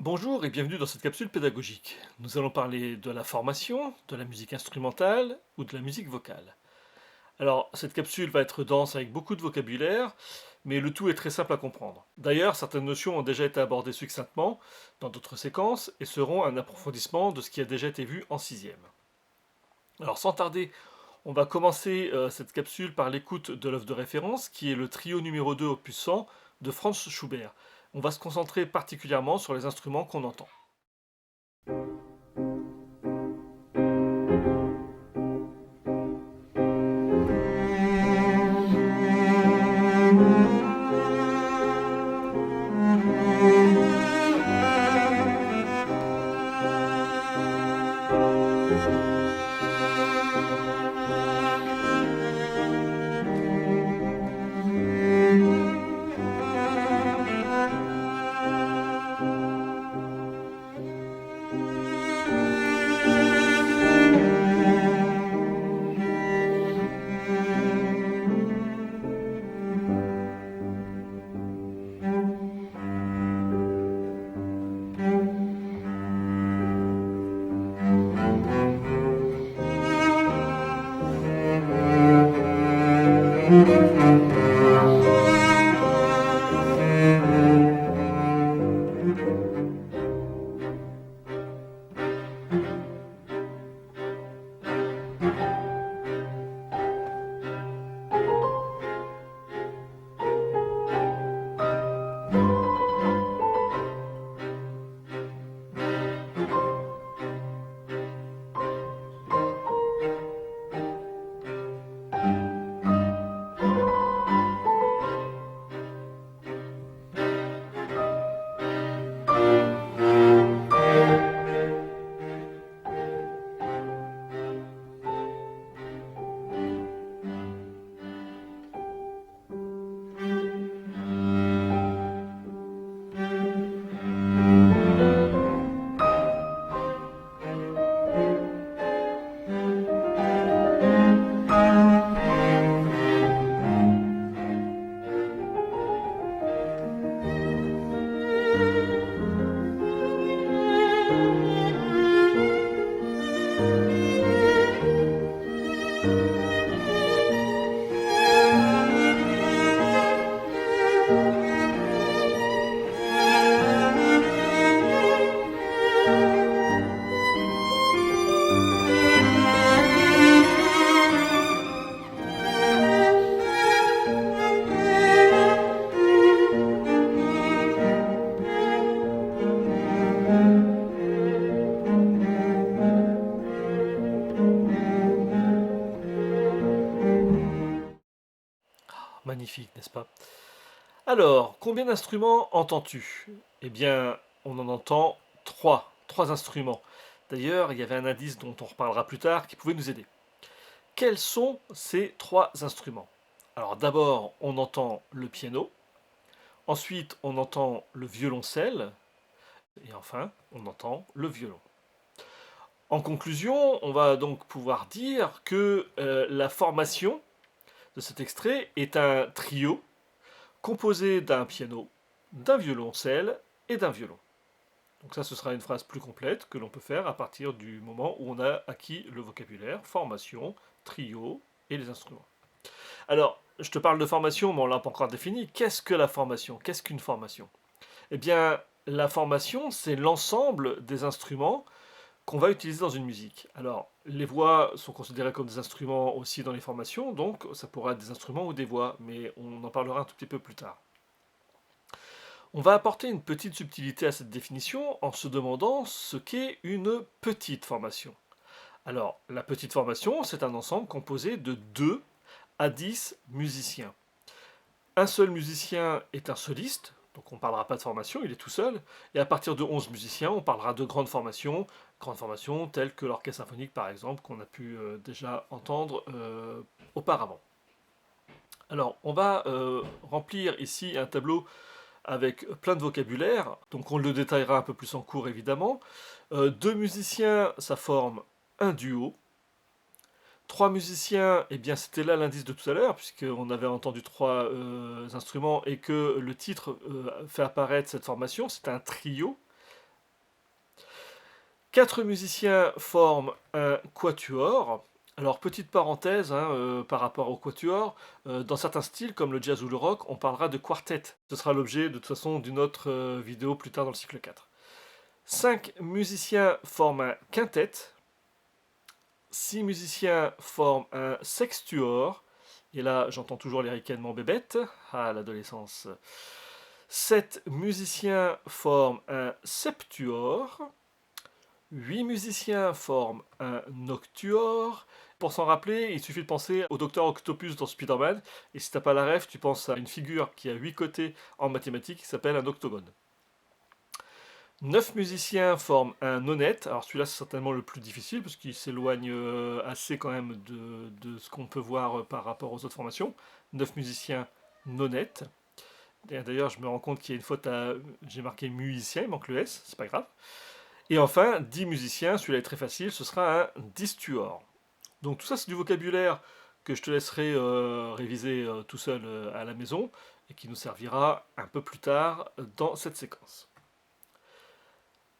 Bonjour et bienvenue dans cette capsule pédagogique. Nous allons parler de la formation, de la musique instrumentale ou de la musique vocale. Alors, cette capsule va être dense avec beaucoup de vocabulaire, mais le tout est très simple à comprendre. D'ailleurs, certaines notions ont déjà été abordées succinctement dans d'autres séquences et seront un approfondissement de ce qui a déjà été vu en sixième. Alors, sans tarder, on va commencer cette capsule par l'écoute de l'œuvre de référence, qui est le trio numéro 2 opus 100 de Franz Schubert. On va se concentrer particulièrement sur les instruments qu'on entend. Magnifique, n'est-ce pas? Alors, combien d'instruments entends-tu? Eh bien, on en entend trois instruments. D'ailleurs, il y avait un indice dont on reparlera plus tard qui pouvait nous aider. Quels sont ces trois instruments? Alors d'abord, on entend le piano, ensuite on entend le violoncelle, et enfin, on entend le violon. En conclusion, on va donc pouvoir dire que la formation de cet extrait est un trio composé d'un piano, d'un violoncelle et d'un violon. Donc ça, ce sera une phrase plus complète que l'on peut faire à partir du moment où on a acquis le vocabulaire, formation, trio et les instruments. Alors, je te parle de formation, mais on ne l'a pas encore défini. Qu'est-ce que la formation? Qu'est-ce qu'une formation? Eh bien, la formation, c'est l'ensemble des instruments qu'on va utiliser dans une musique. Alors, les voix sont considérées comme des instruments aussi dans les formations, donc ça pourra être des instruments ou des voix, mais on en parlera un tout petit peu plus tard. On va apporter une petite subtilité à cette définition en se demandant ce qu'est une petite formation. Alors, la petite formation, c'est un ensemble composé de 2 à 10 musiciens. Un seul musicien est un soliste, donc on ne parlera pas de formation, il est tout seul. Et à partir de 11 musiciens, on parlera de grandes formations telles que l'orchestre symphonique par exemple, qu'on a pu déjà entendre auparavant. Alors, on va remplir ici un tableau avec plein de vocabulaire, donc on le détaillera un peu plus en cours évidemment. Deux musiciens, ça forme un duo. Trois musiciens, eh bien c'était là l'indice de tout à l'heure, puisqu'on avait entendu trois instruments et que le titre fait apparaître cette formation, c'est un trio 4 musiciens forment un quatuor. Alors, petite parenthèse par rapport au quatuor, dans certains styles comme le jazz ou le rock, on parlera de quartet. Ce sera l'objet de toute façon d'une autre vidéo plus tard dans le cycle 4. 5 musiciens forment un quintet. 6 musiciens forment un sextuor. Et là, j'entends toujours les ricanements bébêtes. Ah, l'adolescence. 7 musiciens forment un septuor. 8 musiciens forment un octuor. Pour s'en rappeler, il suffit de penser au Docteur Octopus dans Spider-Man. Et si t'as pas la ref, tu penses à une figure qui a 8 côtés en mathématiques qui s'appelle un octogone. 9 musiciens forment un nonette. Alors celui-là c'est certainement le plus difficile parce qu'il s'éloigne assez quand même de ce qu'on peut voir par rapport aux autres formations. 9 musiciens nonette. D'ailleurs je me rends compte qu'il y a une faute à... J'ai marqué musicien, il manque le S, c'est pas grave. Et enfin 10 musiciens, celui-là est très facile, ce sera un distuor. Donc tout ça c'est du vocabulaire que je te laisserai réviser tout seul à la maison et qui nous servira un peu plus tard dans cette séquence.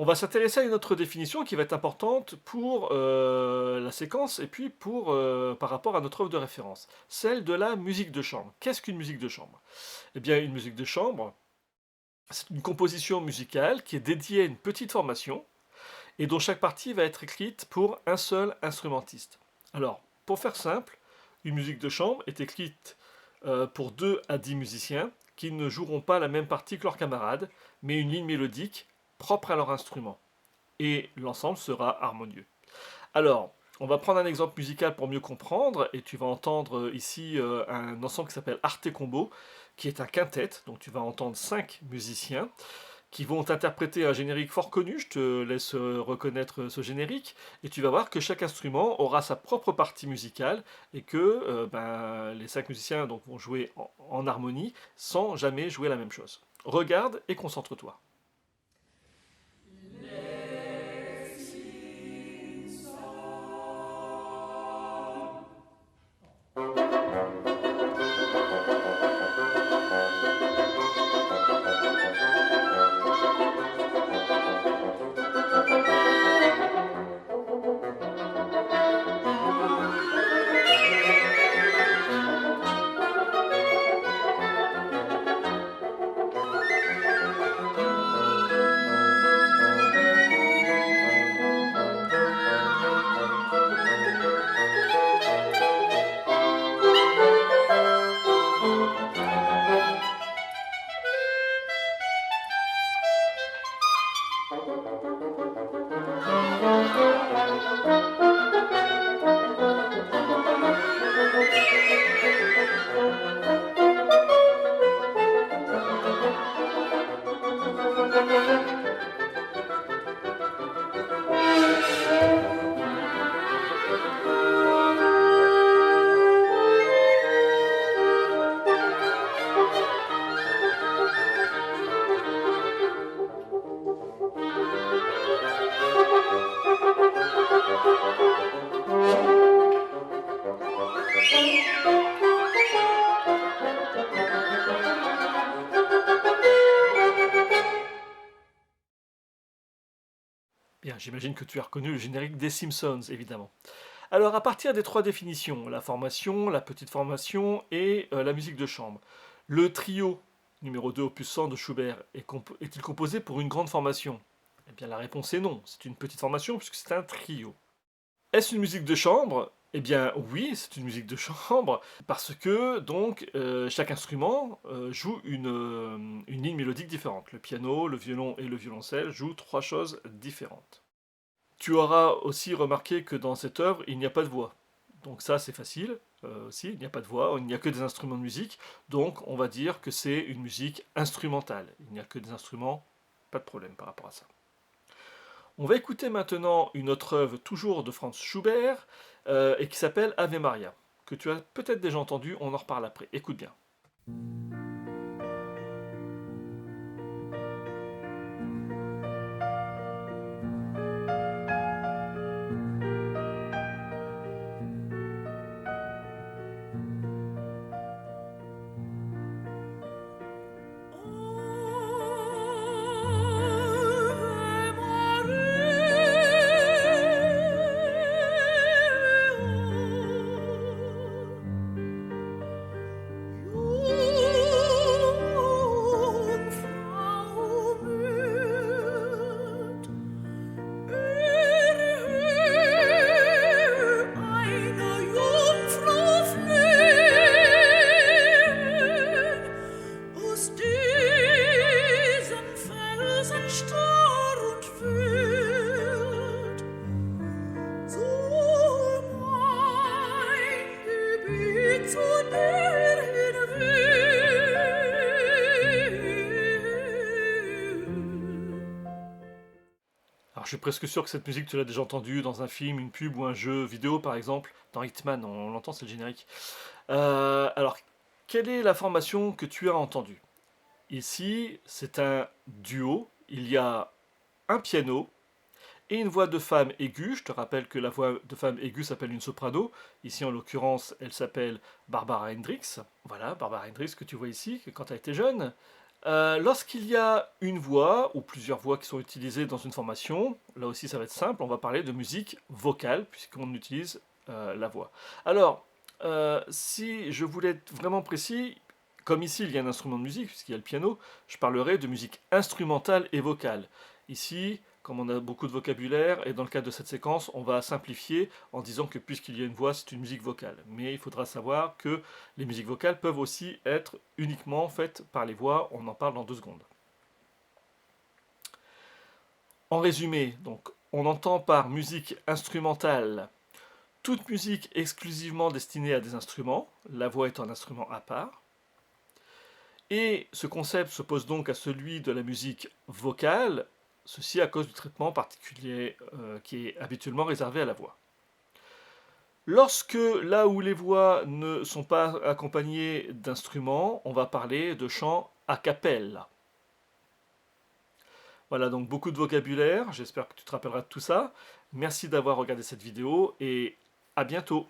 On va s'intéresser à une autre définition qui va être importante pour la séquence et puis par rapport à notre œuvre de référence, celle de la musique de chambre. Qu'est-ce qu'une musique de chambre? Eh bien, une musique de chambre, c'est une composition musicale qui est dédiée à une petite formation et dont chaque partie va être écrite pour un seul instrumentiste. Alors, pour faire simple, une musique de chambre est écrite pour 2 à 10 musiciens qui ne joueront pas la même partie que leurs camarades, mais une ligne mélodique propre à leur instrument. Et l'ensemble sera harmonieux. Alors, on va prendre un exemple musical pour mieux comprendre, et tu vas entendre ici un ensemble qui s'appelle Arte Combo, qui est un quintet, donc tu vas entendre 5 musiciens qui vont interpréter un générique fort connu, je te laisse reconnaître ce générique, et tu vas voir que chaque instrument aura sa propre partie musicale, et que les 5 musiciens donc, vont jouer en harmonie, sans jamais jouer la même chose. Regarde et concentre-toi. Bien, j'imagine que tu as reconnu le générique des Simpsons, évidemment. Alors, à partir des 3 définitions, la formation, la petite formation et la musique de chambre, le trio numéro 2 opus 100 de Schubert est-il composé pour une grande formation? Eh bien, la réponse est non, c'est une petite formation puisque c'est un trio. Est-ce une musique de chambre? Eh bien, oui, c'est une musique de chambre parce que donc chaque instrument joue une ligne mélodique différente. Le piano, le violon et le violoncelle jouent 3 choses différentes. Tu auras aussi remarqué que dans cette œuvre, il n'y a pas de voix. Donc ça, c'est facile aussi, il n'y a pas de voix, il n'y a que des instruments de musique. Donc on va dire que c'est une musique instrumentale. Il n'y a que des instruments, pas de problème par rapport à ça. On va écouter maintenant une autre œuvre, toujours de Franz Schubert, et qui s'appelle Ave Maria, que tu as peut-être déjà entendu, on en reparle après. Écoute bien. je suis presque sûr que cette musique, tu l'as déjà entendue dans un film, une pub ou un jeu vidéo, par exemple. Dans Hitman, on l'entend, c'est le générique. Alors, quelle est la formation que tu as entendue? Ici, c'est un duo. Il y a un piano et une voix de femme aiguë. Je te rappelle que la voix de femme aiguë s'appelle une soprano. Ici, en l'occurrence, elle s'appelle Barbara Hendricks. Voilà, Barbara Hendricks que tu vois ici, quand elle était jeune. Lorsqu'il y a une voix ou plusieurs voix qui sont utilisées dans une formation, là aussi ça va être simple, on va parler de musique vocale puisqu'on utilise la voix. Alors, si je voulais être vraiment précis, comme ici il y a un instrument de musique puisqu'il y a le piano, je parlerai de musique instrumentale et vocale. Ici, comme on a beaucoup de vocabulaire, et dans le cadre de cette séquence, on va simplifier en disant que puisqu'il y a une voix, c'est une musique vocale. Mais il faudra savoir que les musiques vocales peuvent aussi être uniquement faites par les voix, on en parle dans 2 secondes. En résumé, donc, on entend par musique instrumentale toute musique exclusivement destinée à des instruments, la voix est un instrument à part. Et ce concept s'oppose donc à celui de la musique vocale, ceci à cause du traitement particulier qui est habituellement réservé à la voix. Lorsque là où les voix ne sont pas accompagnées d'instruments, on va parler de chant a cappella. Voilà donc beaucoup de vocabulaire, j'espère que tu te rappelleras de tout ça. Merci d'avoir regardé cette vidéo et à bientôt.